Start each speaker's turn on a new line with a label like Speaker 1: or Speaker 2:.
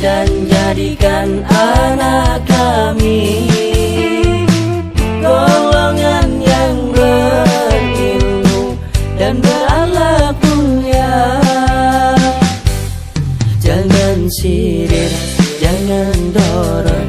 Speaker 1: dan jadikan anak kami golongan yang berilmu dan berakhlak mulia. Jangan sirik, jangan dorong,